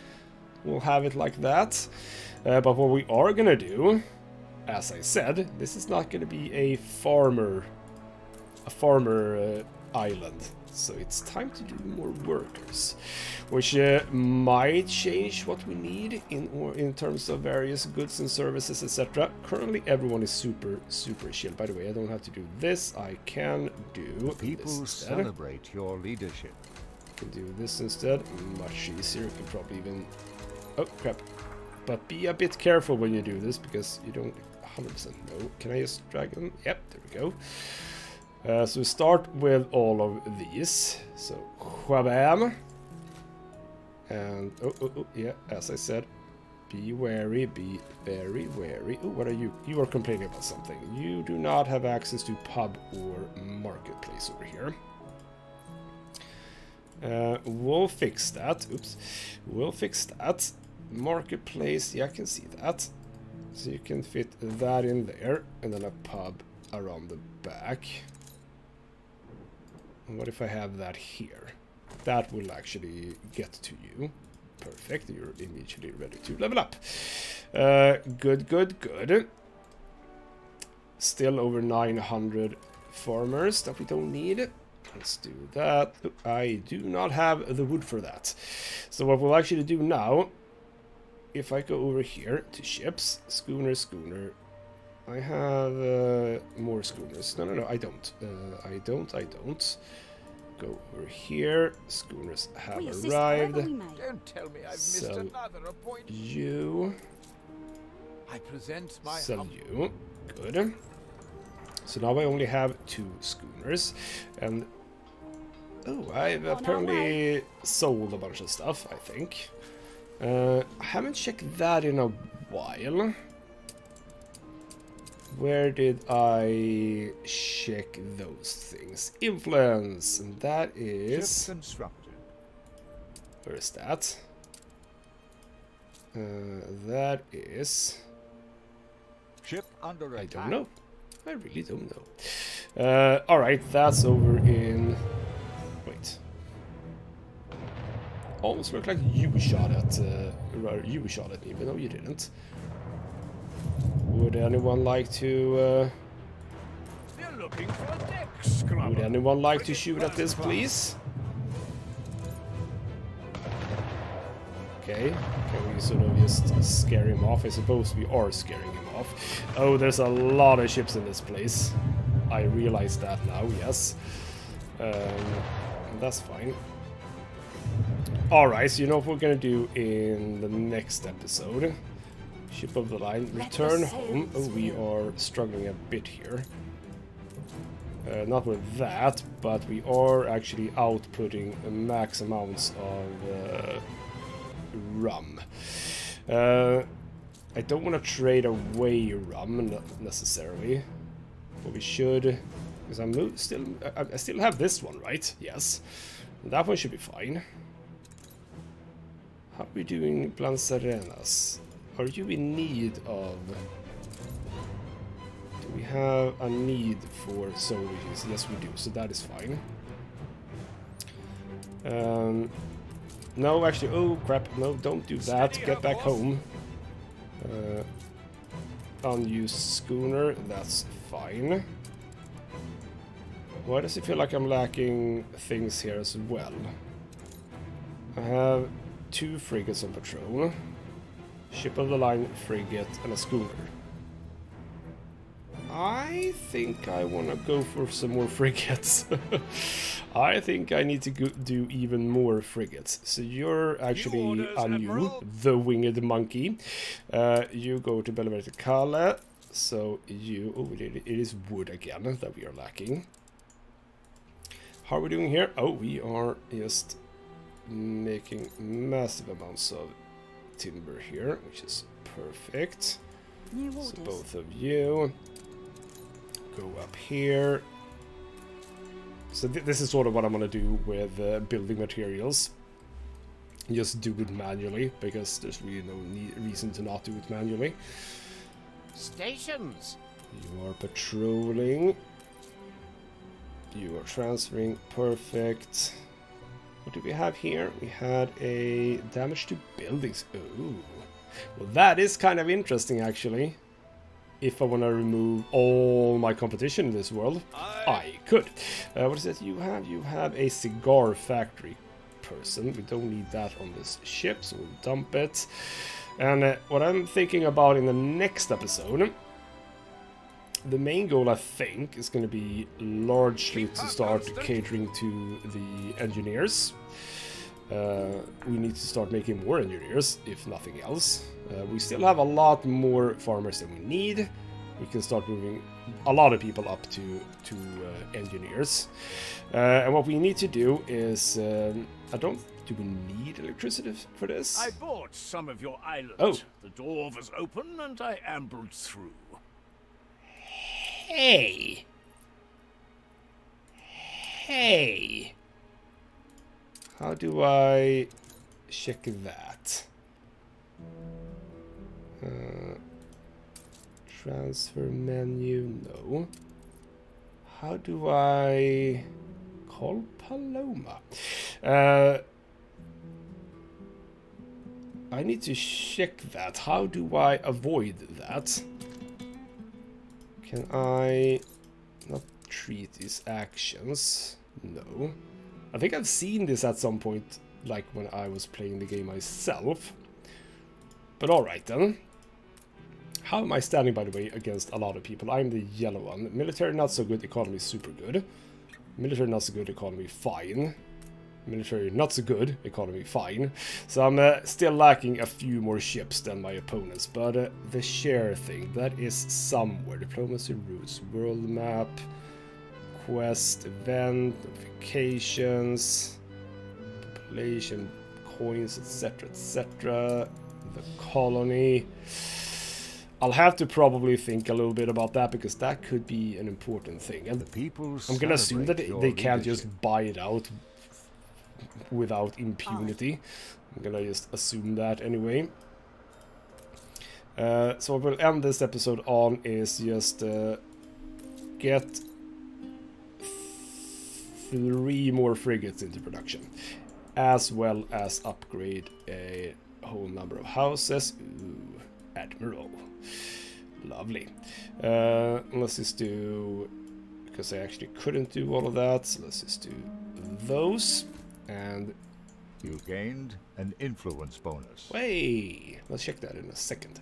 we'll have it like that. But what we are gonna do, as I said, this is not gonna be a farmer island. So it's time to do more workers, which might change what we need in terms of various goods and services, etc. Currently, everyone is super chill. By the way, I don't have to do this. I can do People this instead. celebrate your leadership. I can do this instead. Much easier. You can probably even... Oh, crap. But be a bit careful when you do this, because you don't 100% know. Can I just drag them? Yep, there we go. So we start with all of these. So, whabam. And, yeah, as I said, be wary, be very wary. Oh, what are you? You are complaining about something. You do not have access to pub or marketplace over here. We'll fix that. Oops. We'll fix that. Marketplace, yeah, I can see that. So you can fit that in there, and then a pub around the back. And what if I have that here? That will actually get to you. Perfect, you're immediately ready to level up. Good. Still over 900 farmers that we don't need. Let's do that. I do not have the wood for that. So what we'll actually do now, if I go over here to ships, schooner. I have more schooners. No, I don't. I don't. Go over here. Schooners have arrived. Don't tell me I've missed another appointment. You. I present my Sell you. Good. So now I only have 2 schooners. And... oh, I've apparently sold a bunch of stuff, I think. I haven't checked that in a while. Where did I check those things? Influence, and that is... Ship constructed. Where is that? That is... Ship under attack. I don't know. I really don't know. Alright, that's over in... wait. Almost looked like you shot at me, but no, you didn't. Would anyone like to? They're looking for a deck scrubber. Would anyone like to shoot at this, please? Okay, can we sort of just scare him off? I suppose we are scaring him off. Oh, there's a lot of ships in this place. I realize that now. Yes, that's fine. Alright, so you know what we're gonna do in the next episode. Ship of the line, return home. Oh, we are struggling a bit here. Not with that, but we are actually outputting max amounts of rum. I don't want to trade away rum necessarily, but we should, because I still have this one, right? Yes, that one should be fine. How are we doing, Blanzarenas? Are you in need of... do we have a need for soldiers? Yes, we do, so that is fine. No, actually, oh crap, no, don't do that. Get back home. Unused schooner, that's fine. Why does it feel like I'm lacking things here as well? I have 2 frigates on patrol. Ship of the line, frigate, and a schooner. I think I want to go for some more frigates. I think I need to do even more frigates. So you're actually Anno, the winged monkey. You go to Bella Verticale. So you... oh, it is wood again that we are lacking. How are we doing here? Oh, we are just making massive amounts of timber here, which is perfect. So both of you go up here. So this is sort of what I'm gonna do with building materials. Just do it manually, because there's really no reason to not do it manually. Stations. You are patrolling. You are transferring. Perfect. What do we have here? We had a damage to buildings. Oh, well, that is kind of interesting, actually. If I want to remove all my competition in this world, I could. What is it you have? You have a cigar factory person. We don't need that on this ship, so we'll dump it. And what I'm thinking about in the next episode, the main goal, I think, is going to be largely to start catering to the engineers. We need to start making more engineers, if nothing else. We still have a lot more farmers than we need. We can start moving a lot of people up to engineers. And what we need to do is... do we need electricity for this? I bought some of your island. Oh. The door was open and I ambled through. Hey! Hey! How do I check that? Transfer menu, no. How do I call Paloma? I need to check that. How do I avoid that? Can I not treat these actions? No. I think I've seen this at some point, like when I was playing the game myself. But alright then. How am I standing, by the way, against a lot of people? I'm the yellow one. Military not so good, economy super good. Military not so good, economy fine. Military not so good, economy fine. So I'm still lacking a few more ships than my opponents. But the share thing, that is somewhere. Diplomacy routes, world map, quest, event, notifications, population, coins, etc, etc. The colony. I'll have to probably think a little bit about that, because that could be an important thing. And I'm gonna assume that they can't just buy it out without impunity. I'm gonna just assume that anyway. So what we'll end this episode on is just get 3 more frigates into production, as well as upgrade a whole number of houses. Ooh, Admiral. Lovely. Let's just do, because I actually couldn't do all of that, so let's just do those. And you gained an influence bonus. Hey, let's check that in a second.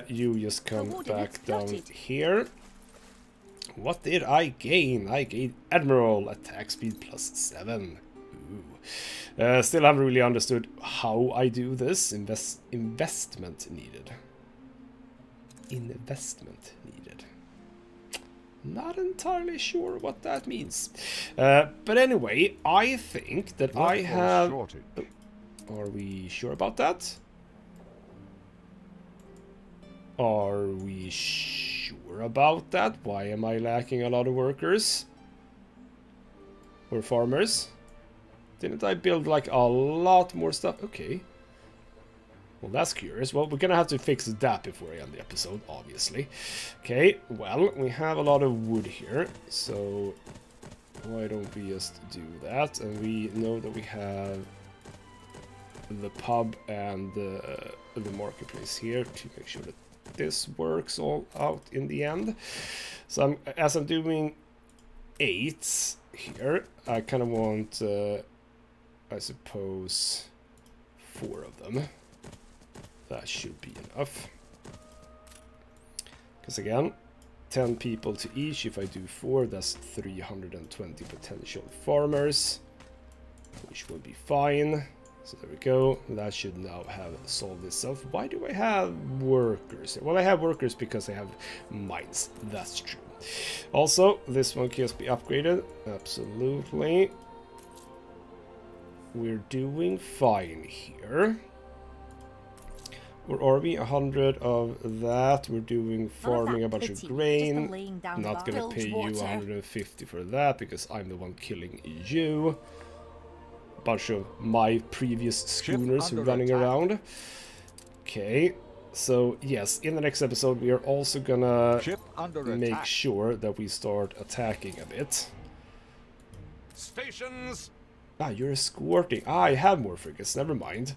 You just come back down here. What did I gain? I gained Admiral attack speed +7. Ooh. Still haven't really understood how I do this. Investment needed. Investment needed. Not entirely sure what that means. But anyway, I think that I have... Are we sure about that? Are we sure about that? Why am I lacking a lot of workers? Or farmers? Didn't I build like a lot more stuff? Okay. Well, that's curious. Well, we're gonna have to fix that before I end the episode, obviously. Okay, well, we have a lot of wood here, so why don't we just do that? And we know that we have the pub and the marketplace here to make sure that this works all out in the end. So as I'm doing 8 here, I kind of want, I suppose, 4 of them. That should be enough. Because again, 10 people to each. If I do 4, that's 320 potential farmers, which will be fine. So there we go. That should now have solved itself. Why do I have workers? Well, I have workers because I have mines. That's true. Also, this one can just be upgraded. Absolutely. We're doing fine here. Or are we 100 of that? We're doing farming a bunch of grain. Not gonna pay you 150 for that because I'm the one killing you. A bunch of my previous schooners running around. Okay, so yes, in the next episode we are also gonna make sure that we start attacking a bit. Stations. Ah, you're escorting. Ah, I have more frigates. Never mind.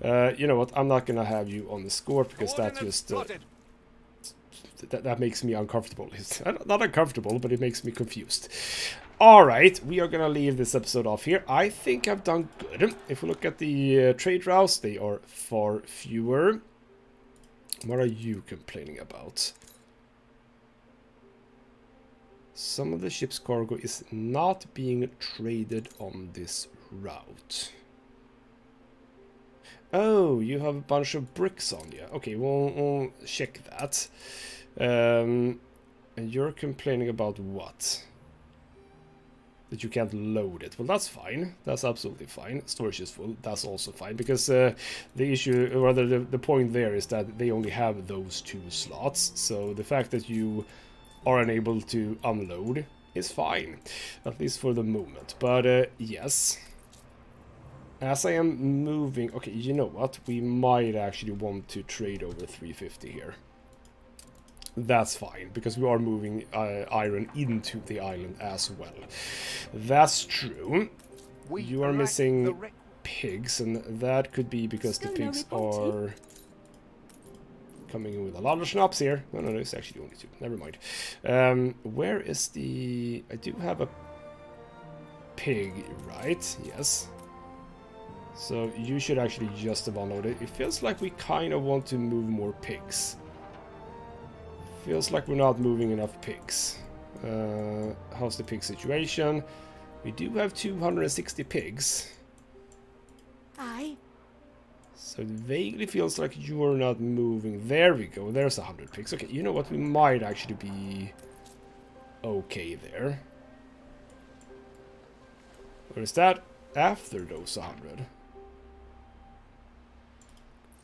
You know what? I'm not gonna have you on the escort because that just that makes me uncomfortable. It's not uncomfortable, but it makes me confused. All right, we are gonna leave this episode off here. I think I've done good. If we look at the trade routes, they are far fewer. What are you complaining about? Some of the ship's cargo is not being traded on this route. Oh, you have a bunch of bricks on you. Okay, we'll check that. And you're complaining about what? That you can't load it. Well, that's fine. That's absolutely fine. Storage is full. That's also fine. Because the issue, or rather the point there is that they only have those 2 slots. So the fact that you are unable to unload is fine, at least for the moment. But yes, as I am moving, okay, you know what, we might actually want to trade over 350 here. That's fine, because we are moving iron into the island as well. That's true. You are missing pigs, and that could be because the pigs are coming in with a lot of schnapps here. No, it's actually only 2. Never mind. Where is the... I do have a pig, right? Yes. So you should actually just have unloaded. It feels like we kind of want to move more pigs. Feels like we're not moving enough pigs. How's the pig situation? We do have 260 pigs. Aye. So it vaguely feels like you're not moving. There we go. There's 100 pigs. Okay, you know what? We might actually be okay there. Or is that after those 100?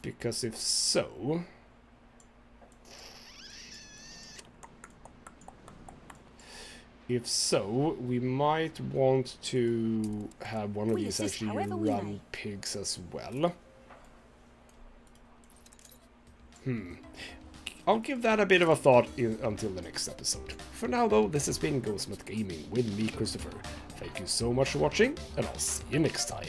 Because if so... If so, we might want to have one of these actually run pigs as well. I'll give that a bit of a thought until the next episode. For now though, this has been ghostmutgaming with me, Christopher. Thank you so much for watching, and I'll see you next time.